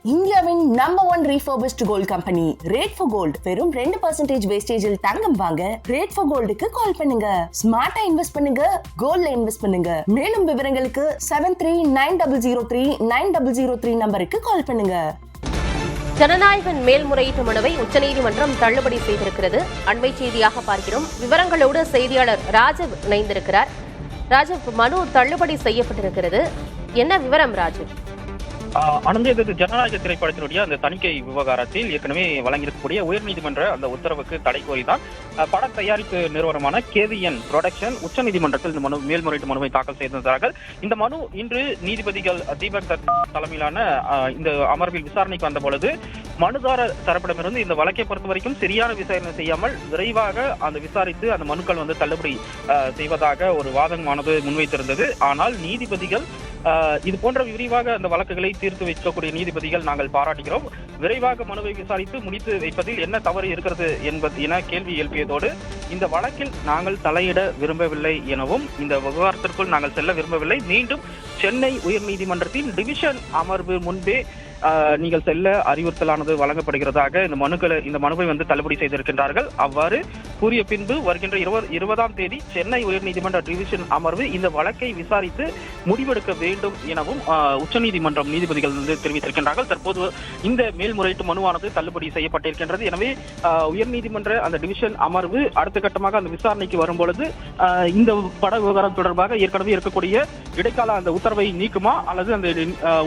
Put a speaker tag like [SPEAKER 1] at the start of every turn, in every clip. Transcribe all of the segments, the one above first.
[SPEAKER 1] இந்தியாவின் number 1 refurbished gold company Rate for Gold வெறும் 2% வேஸ்டேஜில் தங்கம் வாங்க Rate for Goldக்கு கால் பண்ணுங்க. ஸ்மார்ட்டா இன்வெஸ்ட் பண்ணுங்க, கோல்ட்ல இன்வெஸ்ட் பண்ணுங்க. மேலும் விவரங்களுக்கு 7390039003 நம்பருக்கு கால் பண்ணுங்க.
[SPEAKER 2] ஜனநாயகன் மேல்முறையீட்டு மனுவை உச்சநீதிமன்றம் தள்ளுபடி செய்திருக்கிறது. அண்மை செய்தியாக பார்க்கிறோம். விவரங்களோடு செய்தியாளர் ராஜீவ் இணைந்திருக்கிறார். ராஜீவ், மனு தள்ளுபடி செய்யப்பட்டிருக்கிறது. என்ன விவரம் ராஜீவ்?
[SPEAKER 3] அனந்தி, ஜனநாயக திரைப்படத்தினுடைய அந்த தணிக்கை விவகாரத்தில் ஏற்கனவே வழங்கியிருக்கக்கூடிய உயர்நீதிமன்ற அந்த உத்தரவுக்கு தடை கோரிதான் பட தயாரிப்பு நிறுவனமான KVN புரொடக்ஷன் உச்சநீதிமன்றத்தில் இந்த மேல்முறையீட்டு மனுவை தாக்கல் செய்திருந்தார்கள். இந்த மனு இன்று நீதிபதிகள் தீபக் தத்தா தலைமையிலான இந்த அமர்வில் விசாரணைக்கு வந்த பொழுது மனுதாரர் தரப்பிடமிருந்து இந்த வழக்கை பொறுத்த வரைக்கும் சரியான விசாரணை செய்யாமல் விரைவாக அந்த விசாரித்து அந்த மனுக்கள் தள்ளுபடி செய்வதாக ஒரு வாதமானது முன்வைத்திருந்தது. ஆனால் நீதிபதிகள் இது போன்ற விரிவாக அந்த வழக்குகளை தீர்த்து வைக்கக்கூடிய நீதிபதிகள் நாங்கள் பாராட்டுகிறோம். விரைவாக மனுவை விசாரித்து முடித்து வைப்பதில் என்ன தவறு இருக்கிறது என கேள்வி எழுப்பியதோடு இந்த வழக்கில் நாங்கள் தலையிட விரும்பவில்லை எனவும் இந்த விவகாரத்திற்குள் நாங்கள் செல்ல விரும்பவில்லை, மீண்டும் சென்னை உயர்நீதிமன்றத்தின் டிவிஷன் அமர்வு முன்பே நீங்கள் செல்ல அறிவுறுத்தலானது வழங்கப்படுகிறதாக இந்த மனுவை தள்ளுபடி செய்திருக்கின்றார்கள். அவ்வாறு கூறிய பின்பு வருகின்ற 20ஆம் தேதி சென்னை உயர்நீதிமன்ற டிவிஷன் அமர்வு இந்த வழக்கை விசாரித்து முடிவெடுக்க வேண்டும் எனவும் உச்சநீதிமன்றம் நீதிபதிகள் தெரிவித்திருக்கின்றார்கள். தற்போது இந்த மேல்முறையீட்டு மனுவானது தள்ளுபடி செய்யப்பட்டிருக்கின்றது. எனவே உயர்நீதிமன்ற அந்த டிவிஷன் அமர்வு அடுத்த கட்டமாக அந்த விசாரணைக்கு வரும்பொழுது இந்த பட விவகாரம் தொடர்பாக ஏற்கனவே இருக்கக்கூடிய இடைக்கால அந்த உத்தரவை நீக்குமா அல்லது அந்த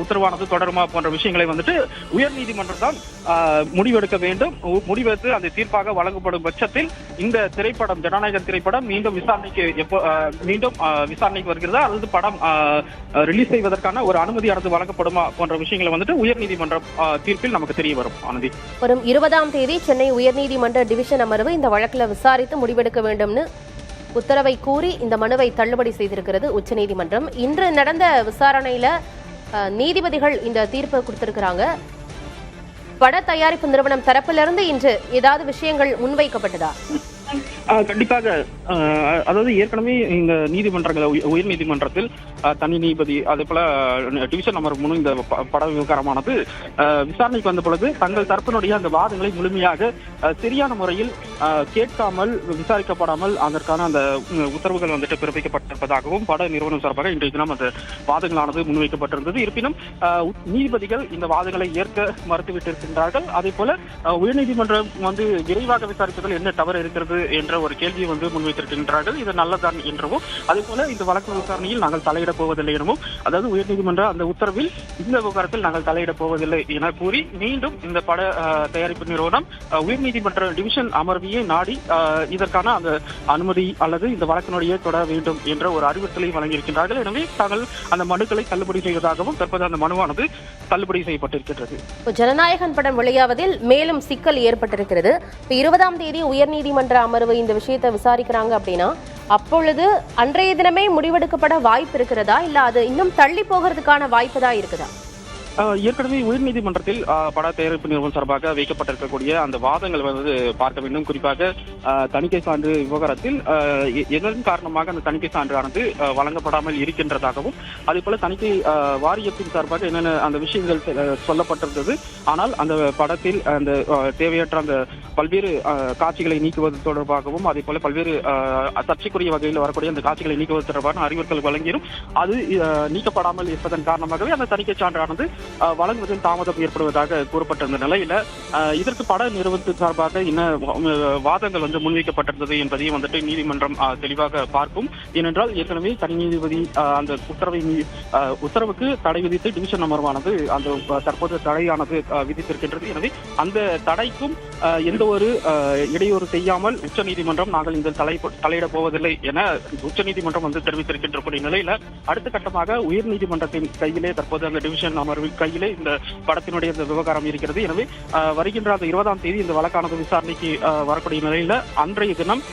[SPEAKER 3] உத்தரவானது தொடருமா போன்ற விஷயங்களை உயர்நீதிமன்றம் தான் முடிவெடுக்க வேண்டும். முடிவெடுத்து அந்த தீர்ப்பாக வழங்கப்படும் பட்சத்தில் இந்த திரைப்படம், ஜனநாயகன் திரைப்படம் மீண்டும் விசாரணைக்கு வருகிறதா அல்லது படம் ரிலீஸ் செய்வதற்கான ஒரு அனுமதியானது வழங்கப்படுமா போன்ற விஷயங்களை உயர்நீதிமன்ற தீர்ப்பில் நமக்கு தெரிய வரும். ஆனந்தி,
[SPEAKER 2] வரும் 20ஆம் தேதி சென்னை உயர்நீதிமன்ற டிவிஷன் அமர்வு இந்த வழக்கில் விசாரித்து முடிவெடுக்க வேண்டும்னு உத்தரவை கூறி இந்த மனுவை தள்ளுபடி செய்திருக்கிறது உச்சநீதிமன்றம். இன்று நடந்த விசாரணையில நீதிபதிகள் இந்த தீர்ப்பை கொடுத்திருக்கிறாங்க. பட தயாரிப்பு நிறுவனம் தரப்பிலிருந்து இன்று ஏதாவது விஷயங்கள் முன்வைக்கப்பட்டதா?
[SPEAKER 3] கண்டிப்பாக. அதாவது ஏற்கனவே இந்த நீதிமன்றங்கள் உயர்நீதிமன்றத்தில் தனி நீதிபதி அதே போல டிவிஷன் அமர்வு முன் இந்த பட விவகாரமானது விசாரணைக்கு வந்த பொழுது தங்கள் தரப்பினுடைய அந்த வாதங்களை முழுமையாக சரியான முறையில் கேட்காமல் விசாரிக்கப்படாமல் அதற்கான அந்த உத்தரவுகள் பிறப்பிக்கப்பட்டிருப்பதாகவும் பட நிறுவனம் சார்பாக இன்றைய தினம் அந்த வாதங்களானது முன்வைக்கப்பட்டிருந்தது. இருப்பினும் நீதிபதிகள் இந்த வாதங்களை ஏற்க மறுத்துவிட்டிருக்கின்றார்கள். அதே போல உயர்நீதிமன்றம் விரைவாக விசாரிப்பதில் என்ன தவறு இருக்கிறது என்ற ஒரு கேள்வியை முன்வைத்திருக்கின்றார்கள். இது நல்லதான் என்றவும் அதே போல இந்த வழக்கு விசாரணையில் நாங்கள் தலையிடப் போவதில்லை எனவும், அதாவது உயர்நீதிமன்ற அந்த உத்தரவில் இந்த விவகாரத்தில் நாங்கள் தலையிடப் போவதில்லை என கூறி மீண்டும் இந்த பட தயாரிப்பு நிறுவனம் உயர்நீதிமன்ற டிவிஷன் அமர்வையே நாடி இதற்கான அந்த அனுமதி அல்லது இந்த வழக்கினுடைய தொடர வேண்டும் என்ற ஒரு அறிவுறுத்தலை வழங்கியிருக்கின்றார்கள். எனவே தாங்கள் அந்த மனுக்களை தள்ளுபடி செய்வதாகவும் தற்போது அந்த மனுவானது தள்ளுபடி செய்யப்பட்டிருக்கிறது.
[SPEAKER 2] ஜனநாயகன் படம் வெளியாவதில் மேலும் சிக்கல் ஏற்பட்டிருக்கிறது. 20ஆம் தேதி உயர்நீதிமன்ற அமர்வு இந்த விஷயத்தை விசாரிக்கிறாங்க அப்படின்னா அப்பொழுது அன்றைய தினமே முடிவெடுக்கப்பட வாய்ப்பு இருக்கிறதா, இல்ல அது இன்னும் தள்ளி போகிறதுக்கான வாய்ப்பு தான் இருக்குதா?
[SPEAKER 3] ஏற்கனவே உயர்நீதிமன்றத்தில் பட தயாரிப்பு நிறுவனம் சார்பாக வைக்கப்பட்டிருக்கக்கூடிய அந்த வாதங்கள் பார்க்க வேண்டும். குறிப்பாக தணிக்கை சான்று விவகாரத்தில் எதன் காரணமாக அந்த தணிக்கை சான்றானது வழங்கப்படாமல் இருக்கின்றதாகவும் அதே போல தணிக்கை வாரியத்தின் சார்பாக என்னென்ன அந்த விஷயங்கள் சொல்லப்பட்டிருந்தது. ஆனால் அந்த படத்தில் அந்த தேவையற்ற அந்த பல்வேறு காட்சிகளை நீக்குவது தொடர்பாகவும் அதே போல பல்வேறு சர்ச்சைக்குரிய வகையில் வரக்கூடிய அந்த காட்சிகளை நீக்குவது தொடர்பான அறிவுறுத்தல் வழங்கியும் அது நீக்கப்படாமல் இருப்பதன் காரணமாகவே அந்த தணிக்கை சான்றானது வழங்குவதில் தாமதம் ஏற்படுவதாக கூறப்பட்டிருந்த நிலையில இதற்கு பட நிறுவனத்தின் சார்பாக என்ன வாதங்கள் முன்வைக்கப்பட்டிருந்தது என்பதையும் நீதிமன்றம் தெளிவாக பார்க்கும். ஏனென்றால் ஏற்கனவே தனி நீதிபதி அந்த உத்தரவுக்கு தடை விதித்து டிவிஷன் அமர்வானது அந்த தற்போது தடையானது விதித்திருக்கின்றது. எனவே அந்த தடைக்கும் எந்த ஒரு இடையூறு செய்யாமல் உச்சநீதிமன்றம் நாங்கள் இந்த தலையிடப் போவதில்லை என உச்சநீதிமன்றம் தெரிவித்திருக்கின்ற நிலையில அடுத்த கட்டமாக உயர்நீதிமன்றத்தின் கையிலே தற்போது அந்த டிவிஷன் அமர்வின் கையிலே இந்த படத்தினுடைய விவகாரம் இருக்கிறது. எனவே வருகின்ற அந்த 20ஆம் தேதி இந்த வழக்கானது விசாரணைக்கு வரக்கூடிய நிலையில அன்றைய தினம்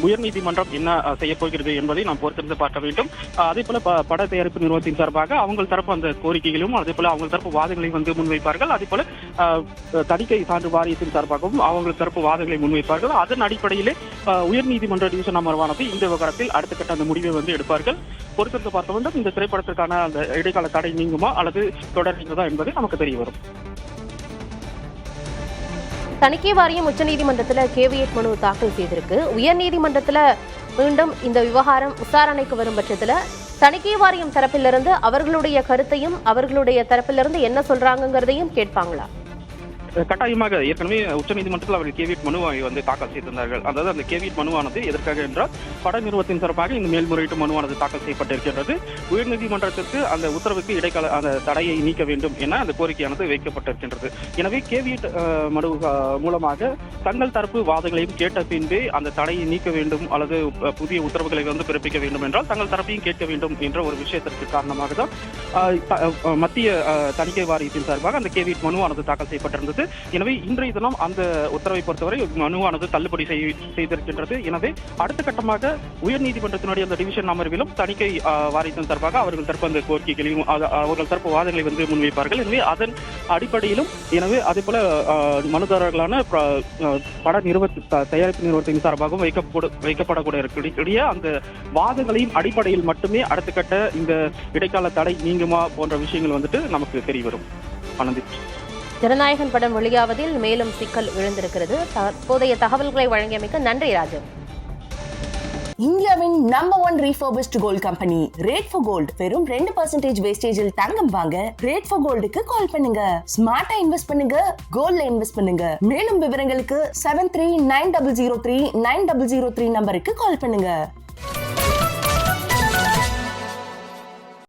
[SPEAKER 3] உயர்நீதிமன்றம் என்ன செய்ய போகிறது என்பதை நாம் பொறுத்திருந்து பார்க்க வேண்டும். அதே போல பட தயாரிப்பு நிறுவனத்தின் சார்பாக அவங்க தரப்பு அந்த கோரிக்கைகளும் அதே போல அவங்க தரப்பு வாதங்களை முன்வைப்பார்கள். அதே போல தணிக்கை சான்று வாரியத்தின் சார்பாகவும் அவங்க தரப்பு வாதங்களை முன்வைப்பார்கள். அதன் அடிப்படையிலே உயர்நீதிமன்ற டிவிஷன் அமர்வானது இந்த விவகாரத்தில் அடுத்த கட்ட அந்த முடிவை எடுப்பார்கள். பொறுத்திருந்து பார்க்க வேண்டும். இந்த திரைப்படத்திற்கான அந்த இடைக்கால தடை நீங்குமா அல்லது தொடர்கிறதா என்பது நமக்கு தெரிய வரும்.
[SPEAKER 2] தணிக்கை வாரியம் உச்சநீதிமன்றத்தில் கேவியட் மனு தாக்கல் செய்திருக்கு. உயர்நீதிமன்றத்தில் மீண்டும் இந்த விவகாரம் விசாரணைக்கு வரும் பட்சத்தில் தணிக்கை வாரியம் தரப்பிலிருந்து அவர்களுடைய கருத்தையும் அவர்களுடைய தரப்பிலிருந்து என்ன சொல்றாங்கிறதையும் கேட்பாங்களா?
[SPEAKER 3] கட்டாயமாக ஏற்கனவே உச்சநீதிமன்றத்தில் அவர்கள் கேவியட் மனுவை தாக்கல் செய்திருந்தார்கள். அதாவது அந்த கேவியட் மனுவானது எதற்காக என்றால் பட நிறுவனத்தின் சார்பாக இந்த மேல்முறையீட்டு மனுவானது தாக்கல் செய்யப்பட்டிருக்கின்றது. உயர்நீதிமன்றத்திற்கு அந்த உத்தரவுக்கு இடைக்கால அந்த தடையை நீக்க வேண்டும் என அந்த கோரிக்கையானது வைக்கப்பட்டிருக்கின்றது. எனவே கேவியட் மனு மூலமாக தங்கள் தரப்பு வாதங்களையும் கேட்ட பின்பே அந்த தடையை நீக்க வேண்டும் அல்லது புதிய உத்தரவுகளை பிறப்பிக்க வேண்டும் என்றால் தங்கள் தரப்பையும் கேட்க வேண்டும் என்ற ஒரு விஷயத்திற்கு காரணமாக தான் மத்திய தணிக்கை வாரியத்தின் சார்பாக அந்த கேவியட் மனுவானது தாக்கல் செய்யப்பட்டிருந்தது. எனவே இன்றைய தினம் அந்த உத்தரவை பொறுத்தவரை மனுவானது தள்ளுபடி செய்திருக்கின்றது. எனவே அடுத்த கட்டமாக உயர்நீதிமன்றத்தினுடைய அந்த டிவிஷன் அமர்விலும் தணிக்கை வாரியத்தின் சார்பாக அவர்கள் தரப்பு அந்த கோரிக்கைகளையும் அவர்கள் தரப்பு வாதங்களை முன்வைப்பார்கள். எனவே அதன் அடிப்படையிலும் எனவே அதே போல மனுதாரர்களான பட தயாரிப்பு நிறுவனத்தின் சார்பாகவும் வைக்கப்படக்கூடிய அந்த வாதங்களையும் அடிப்படையில் மட்டுமே அடுத்த கட்ட இந்த இடைக்கால தடை நீங்குமா போன்ற விஷயங்கள் நமக்கு தெரிய வரும். ஆனந்தி,
[SPEAKER 2] ஜனநாயகன் படம் வெளியாவதில் மேலும் சிக்கல் எழுந்திருக்கிறது. தற்போதைய தகவல்களை வழங்கியமைக்கு நன்றி ராஜு.
[SPEAKER 1] இந்தியாவின் number 1 refurbished gold company rate for gold வெறும் 2% வேஸ்டேஜில் தங்கம் வாங்க ரேட் ஃபார் கோல்டுக்கு கால் பண்ணுங்க. ஸ்மார்ட்டா இன்வெஸ்ட் பண்ணுங்க, கோல்ட்ல இன்வெஸ்ட் பண்ணுங்க. மேலும் விவரங்களுக்கு 7390039003 நம்பருக்கு கால் பண்ணுங்க.